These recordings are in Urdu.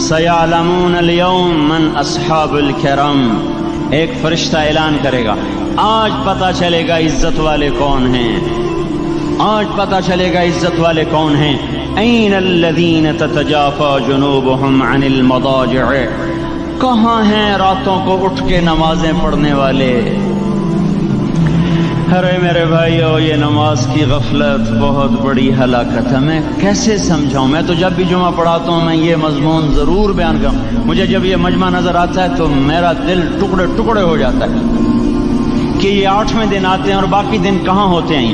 سیعلمون اليوم من اصحاب الکرم، ایک فرشتہ اعلان کرے گا آج پتہ چلے گا عزت والے کون ہیں، آج پتہ چلے گا عزت والے کون ہیں۔ این الذین تتجافى جنوبهم عن المضاجع، کہاں ہیں راتوں کو اٹھ کے نمازیں پڑھنے والے؟ ارے میرے بھائیو، یہ نماز کی غفلت بہت بڑی ہلاکت ہے۔ میں کیسے سمجھاؤں؟ میں تو جب بھی جمعہ پڑھاتا ہوں میں یہ مضمون ضرور بیان کروں، مجھے جب یہ مجمع نظر آتا ہے تو میرا دل ٹکڑے ٹکڑے ہو جاتا ہے کہ یہ 8ویں دن آتے ہیں اور باقی دن کہاں ہوتے ہیں؟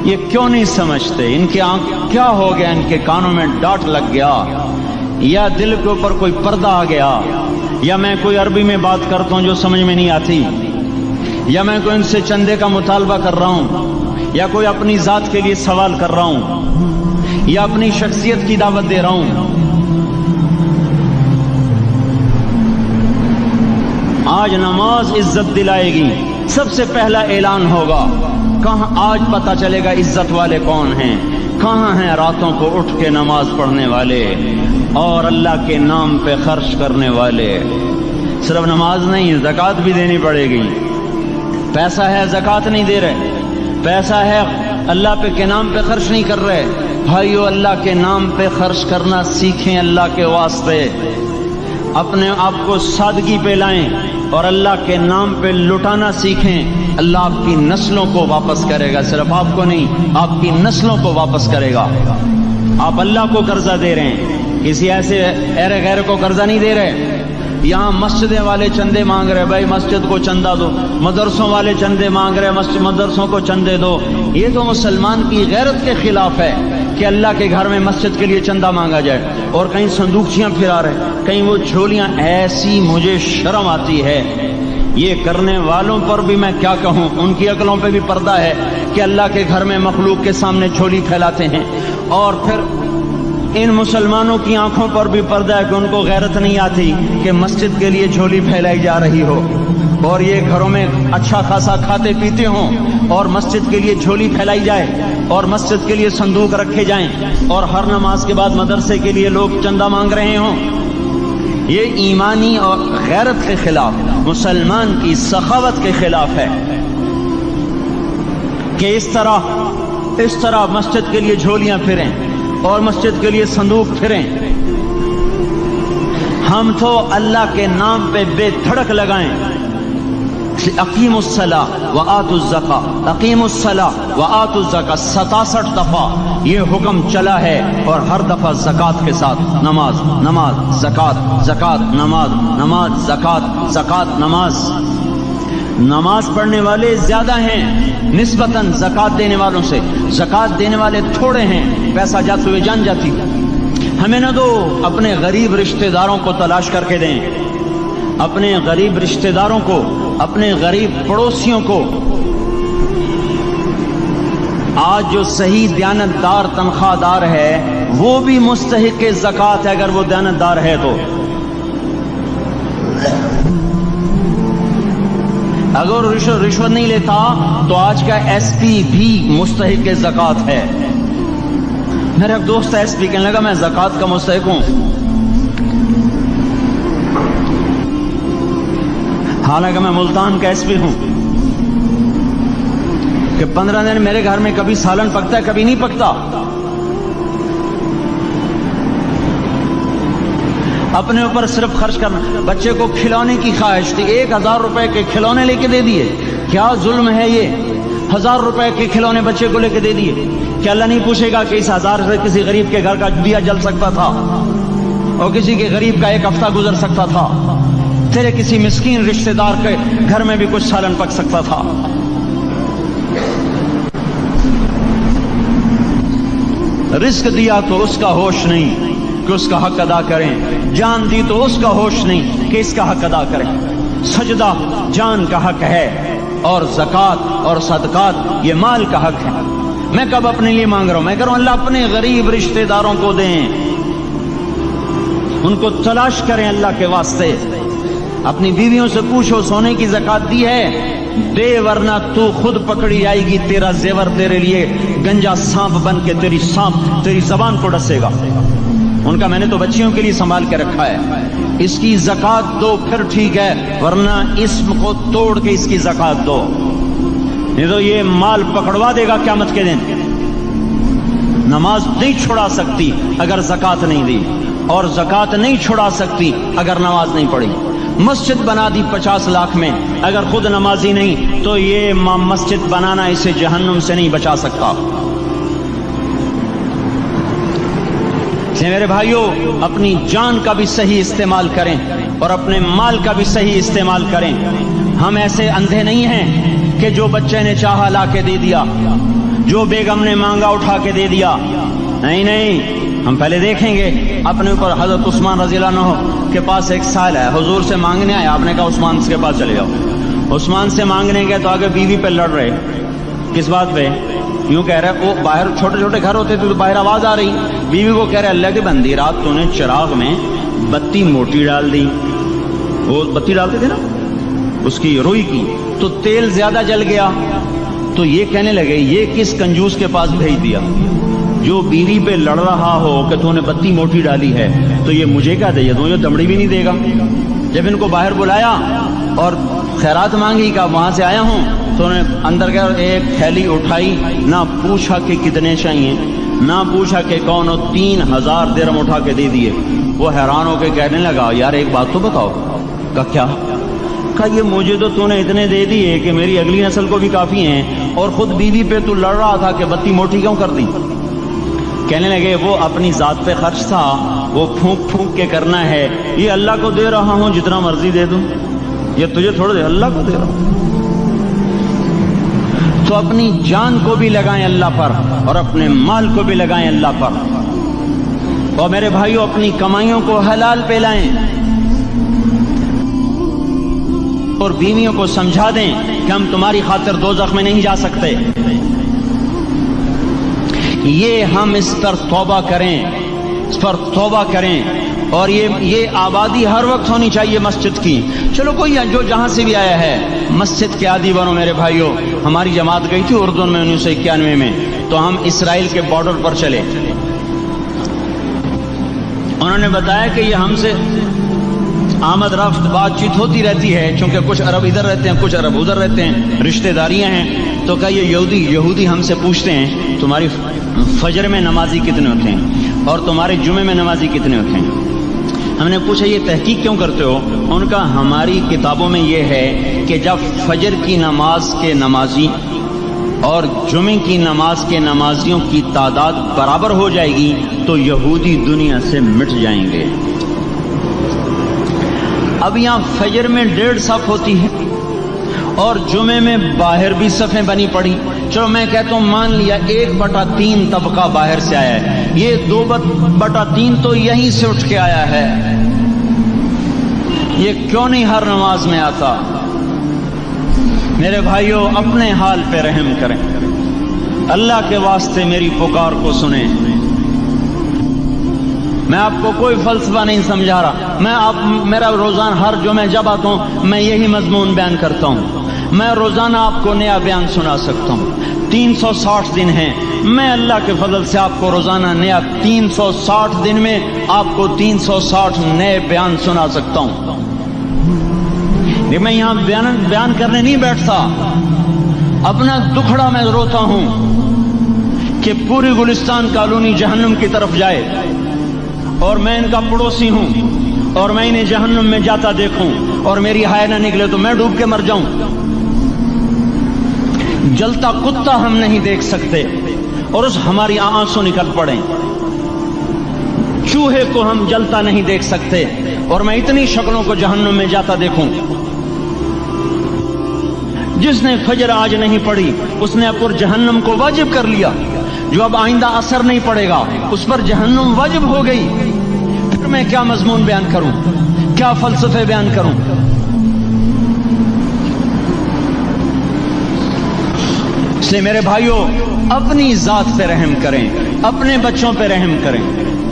یہ کیوں نہیں سمجھتے؟ ان کے آنکھ کیا ہو گیا؟ ان کے کانوں میں ڈاٹ لگ گیا، یا دل کے اوپر کوئی پردہ آ گیا، یا میں کوئی عربی میں بات کرتا ہوں جو سمجھ میں نہیں آتی، یا میں کوئی ان سے چندے کا مطالبہ کر رہا ہوں، یا کوئی اپنی ذات کے لیے سوال کر رہا ہوں، یا اپنی شخصیت کی دعوت دے رہا ہوں۔ آج نماز عزت دلائے گی، سب سے پہلا اعلان ہوگا، کہاں آج پتہ چلے گا عزت والے کون ہیں، کہاں ہیں راتوں کو اٹھ کے نماز پڑھنے والے اور اللہ کے نام پہ خرچ کرنے والے۔ صرف نماز نہیں، زکوٰۃ بھی دینی پڑے گی۔ پیسہ ہے زکوٰۃ نہیں دے رہے، پیسہ ہے اللہ پہ کے نام پہ خرچ نہیں کر رہے۔ بھائیو، اللہ کے نام پہ خرچ کرنا سیکھیں، اللہ کے واسطے اپنے آپ کو سادگی پہ لائیں اور اللہ کے نام پہ لٹانا سیکھیں۔ اللہ آپ کی نسلوں کو واپس کرے گا، صرف آپ کو نہیں، آپ کی نسلوں کو واپس کرے گا۔ آپ اللہ کو قرضہ دے رہے ہیں، کسی ایسے ایرے غیر کو قرضہ نہیں دے رہے۔ یہاں مسجدیں والے چندے مانگ رہے، بھائی مسجد کو چندہ دو، مدرسوں والے چندے مانگ رہے، مدرسوں کو چندے دو۔ یہ تو مسلمان کی غیرت کے خلاف ہے کہ اللہ کے گھر میں مسجد کے لیے چندہ مانگا جائے، اور کہیں صندوقچیاں پھرا رہے، کہیں وہ جھولیاں۔ ایسی مجھے شرم آتی ہے۔ یہ کرنے والوں پر بھی میں کیا کہوں، ان کی عقلوں پہ بھی پردہ ہے کہ اللہ کے گھر میں مخلوق کے سامنے جھولی پھیلاتے ہیں، اور پھر ان مسلمانوں کی آنکھوں پر بھی پردہ ہے کہ ان کو غیرت نہیں آتی کہ مسجد کے لیے جھولی پھیلائی جا رہی ہو، اور یہ گھروں میں اچھا خاصا کھاتے پیتے ہوں اور مسجد کے لیے جھولی پھیلائی جائے اور مسجد کے لیے صندوق رکھے جائیں، اور ہر نماز کے بعد مدرسے کے لیے لوگ چندہ مانگ رہے ہوں۔ یہ ایمانی اور غیرت کے خلاف، مسلمان کی سخاوت کے خلاف ہے کہ اس طرح مسجد کے لیے جھولیاں پھریں اور مسجد کے لیے صندوق پھریں۔ ہم تو اللہ کے نام پہ بے دھڑک لگائیں، اقیموا الصلاۃ وآتوا الزکاۃ، اقیموا الصلاۃ وآتوا الزکاۃ 67 دفعہ یہ حکم چلا ہے، اور ہر دفعہ زکوٰۃ کے ساتھ نماز، نماز زکوٰۃ، زکوٰۃ نماز، نماز زکوٰۃ، زکوٰۃ نماز۔ نماز پڑھنے والے زیادہ ہیں نسبتاً زکوٰۃ دینے والوں سے، زکوٰۃ دینے والے تھوڑے ہیں، پیسہ جاتے ہوئے جان جاتی۔ ہمیں نہ دو، اپنے غریب رشتہ داروں کو تلاش کر کے دیں، اپنے غریب رشتہ داروں کو، اپنے غریب پڑوسیوں کو۔ آج جو صحیح دیانت دار تنخواہ دار ہے وہ بھی مستحق زکوٰۃ ہے، اگر وہ دیانت دار ہے تو۔ اگر رشوت نہیں لیتا تو آج کا ایس پی بھی مستحق زکوٰۃ ہے۔ میرا ایک دوست ایس پی کہنے لگا میں زکوٰۃ کا مستحق ہوں، حالانکہ میں ملتان کا ایس پی ہوں، کہ 15 دن میرے گھر میں کبھی سالن پکتا ہے، کبھی نہیں پکتا۔ اپنے اوپر صرف خرچ کرنا۔ بچے کو کھلونے کی خواہش تھی، 1000 روپے کے کھلونے لے کے دے دیے۔ کیا ظلم ہے یہ؟ 1000 روپے کے کھلونے بچے کو لے کے دے دیے۔ کیا اللہ نہیں پوچھے گا کہ اس 1000 سے کسی غریب کے گھر کا دیا جل سکتا تھا، اور کسی کے غریب کا ایک ہفتہ گزر سکتا تھا، تیرے کسی مسکین رشتہ دار کے گھر میں بھی کچھ سالن پک سکتا تھا۔ رزق دیا تو اس کا ہوش نہیں کہ اس کا حق ادا کریں، جان دی تو اس کا ہوش نہیں کہ اس کا حق ادا کریں۔ سجدہ جان کا حق ہے، اور زکوٰۃ اور صدقات یہ مال کا حق ہے۔ میں کب اپنے لیے مانگ رہا ہوں؟ میں کہہ رہا ہوں اللہ اپنے غریب رشتہ داروں کو دیں، ان کو تلاش کریں اللہ کے واسطے۔ اپنی بیویوں سے پوچھو سونے کی زکوٰۃ دی ہے؟ دے، ورنہ تو خود پکڑی آئے گی، تیرا زیور تیرے لیے گنجا سانپ بن کے تیری زبان کو ڈسے گا۔ ان کا میں نے تو بچیوں کے لیے سنبھال کے رکھا ہے، اس کی زکات دو پھر ٹھیک ہے، ورنہ اسم کو توڑ کے اس کی زکات دو، نہیں تو یہ مال پکڑوا دے گا قیامت کے دن۔ نماز نہیں چھڑا سکتی اگر زکات نہیں دی، اور زکات نہیں چھڑا سکتی اگر نماز نہیں پڑھی۔ مسجد بنا دی 50 لاکھ میں، اگر خود نمازی نہیں تو یہ مسجد بنانا اسے جہنم سے نہیں بچا سکتا۔ میرے بھائیوں، اپنی جان کا بھی صحیح استعمال کریں اور اپنے مال کا بھی صحیح استعمال کریں۔ ہم ایسے اندھے نہیں ہیں کہ جو بچے نے چاہا لا کے دے دیا، جو بیگم نے مانگا اٹھا کے دے دیا، نہیں نہیں، ہم پہلے دیکھیں گے اپنے اوپر۔ حضرت عثمان رضی اللہ عنہ کے پاس ایک سائل ہے، حضور سے مانگنے آیا، آپ نے کہا عثمان کے پاس چلے جاؤ۔ عثمان سے مانگنے گئے تو آگے بیوی پہ لڑ رہے، کس بات پہ؟ یوں کہہ رہے، وہ باہر چھوٹے چھوٹے گھر ہوتے تھے تو باہر آواز آ رہی، بیوی کو کہہ رہے اللہ کی بندی رات تو نے چراغ میں بتی موٹی ڈال دی، وہ بتی ڈالتے تھے نا اس کی روئی کی، تو تیل زیادہ جل گیا، تو یہ کہنے لگے یہ کس کنجوس کے پاس بھیج دیا؟ جو بیوی پہ لڑ رہا ہو کہ تو نے بتی موٹی ڈالی ہے تو یہ مجھے کیا دے گا؟ تو یہ دمڑی بھی نہیں دے گا۔ جب ان کو باہر بلایا اور خیرات مانگی کہ وہاں سے آیا ہوں، تو انہوں نے اندر گیا، ایک تھیلی اٹھائی، نہ پوچھا کہ کتنے چاہیے، نہ پوچھا کہ کون ہو، 3000 درہم اٹھا کے دے دیے۔ وہ حیران ہو کے کہنے لگا یار ایک بات تو بتاؤ۔ کہا کیا؟ کہا یہ مجھے تو نے اتنے دے دیے کہ میری اگلی نسل کو بھی کافی ہیں، اور خود بیوی پہ تو لڑ رہا تھا کہ بتی موٹی کیوں کر دی؟ کہنے لگے وہ اپنی ذات پہ خرچ تھا، وہ پھونک پھونک کے کرنا ہے، یہ اللہ کو دے رہا ہوں جتنا مرضی دے دوں، یہ تجھے تھوڑا دے، اللہ کو دے رہا ہوں۔ تو اپنی جان کو بھی لگائیں اللہ پر اور اپنے مال کو بھی لگائیں اللہ پر، اور میرے بھائیوں اپنی کمائیوں کو حلال پہ لائیں، اور بیویوں کو سمجھا دیں کہ ہم تمہاری خاطر دوزخ میں نہیں جا سکتے۔ یہ ہم اس پر توبہ کریں، اس پر توبہ کریں، اور یہ آبادی ہر وقت ہونی چاہیے مسجد کی۔ چلو کوئی جو جہاں سے بھی آیا ہے مسجد کے عادی بنو میرے بھائیوں۔ ہماری جماعت گئی تھی اردن میں 1991 میں، تو ہم اسرائیل کے بارڈر پر چلے، انہوں نے بتایا کہ یہ ہم سے آمد رفت بات چیت ہوتی رہتی ہے، چونکہ کچھ عرب ادھر رہتے ہیں کچھ عرب ادھر رہتے ہیں، رشتہ داریاں ہیں۔ تو کہا یہ یہودی ہم سے پوچھتے ہیں تمہاری فجر میں نمازی کتنے ہوتے ہیں اور تمہارے جمعے میں نمازی کتنے ہوتے ہیں؟ ہم نے پوچھا یہ تحقیق کیوں کرتے ہو؟ ان کا ہماری کتابوں میں یہ ہے کہ جب فجر کی نماز کے نمازی اور جمعے کی نماز کے نمازیوں کی تعداد برابر ہو جائے گی تو یہودی دنیا سے مٹ جائیں گے۔ اب یہاں فجر میں 1.5 صف ہوتی ہے اور جمعے میں باہر بھی صفیں بنی پڑی، چلو میں کہتا ہوں مان لیا 1/3 طبقہ باہر سے آیا ہے، یہ 2/3 تو یہیں سے اٹھ کے آیا ہے، یہ کیوں نہیں ہر نماز میں آتا؟ میرے بھائیوں اپنے حال پہ رحم کریں، اللہ کے واسطے میری پکار کو سنیں۔ میں آپ کو کوئی فلسفہ نہیں سمجھا رہا، میرا روزانہ ہر جمعہ جب آتا ہوں میں یہی مضمون بیان کرتا ہوں، میں روزانہ آپ کو نیا بیان سنا سکتا ہوں۔ 360 دن ہیں، میں اللہ کے فضل سے آپ کو روزانہ نیا 360 دن میں آپ کو 360 نئے بیان سنا سکتا ہوں۔ میں یہاں بیان کرنے نہیں بیٹھتا، اپنا دکھڑا میں روتا ہوں کہ پوری گلستان کالونی جہنم کی طرف جائے اور میں ان کا پڑوسی ہوں اور میں انہیں جہنم میں جاتا دیکھوں اور میری ہائے نہ نکلے تو میں ڈوب کے مر جاؤں۔ جلتا کتا ہم نہیں دیکھ سکتے اور اس ہماری آنسو نکل پڑیں، چوہے کو ہم جلتا نہیں دیکھ سکتے اور میں اتنی شکلوں کو جہنم میں جاتا دیکھوں۔ جس نے فجر آج نہیں پڑھی اس نے پر جہنم کو واجب کر لیا، جو اب آئندہ اثر نہیں پڑے گا اس پر جہنم واجب ہو گئی، پھر میں کیا مضمون بیان کروں، کیا فلسفے بیان کروں؟ اس لیے میرے بھائیوں اپنی ذات پہ رحم کریں، اپنے بچوں پہ رحم کریں،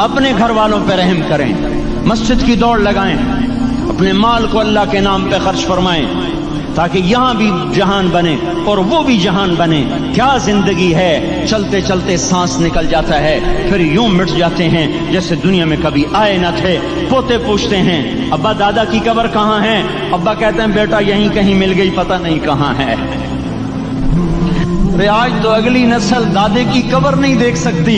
اپنے گھر والوں پہ رحم کریں، مسجد کی دوڑ لگائیں، اپنے مال کو اللہ کے نام پہ خرچ فرمائیں تاکہ یہاں بھی جہان بنے اور وہ بھی جہان بنے. کیا زندگی ہے، چلتے چلتے سانس نکل جاتا ہے، پھر یوں مٹ جاتے ہیں جیسے دنیا میں کبھی آئے نہ تھے. پوتے پوچھتے ہیں ابا دادا کی قبر کہاں ہے؟ ابا کہتے ہیں بیٹا یہیں کہیں مل گئی، پتہ نہیں کہاں ہے. آج تو اگلی نسل دادے کی قبر نہیں دیکھ سکتی.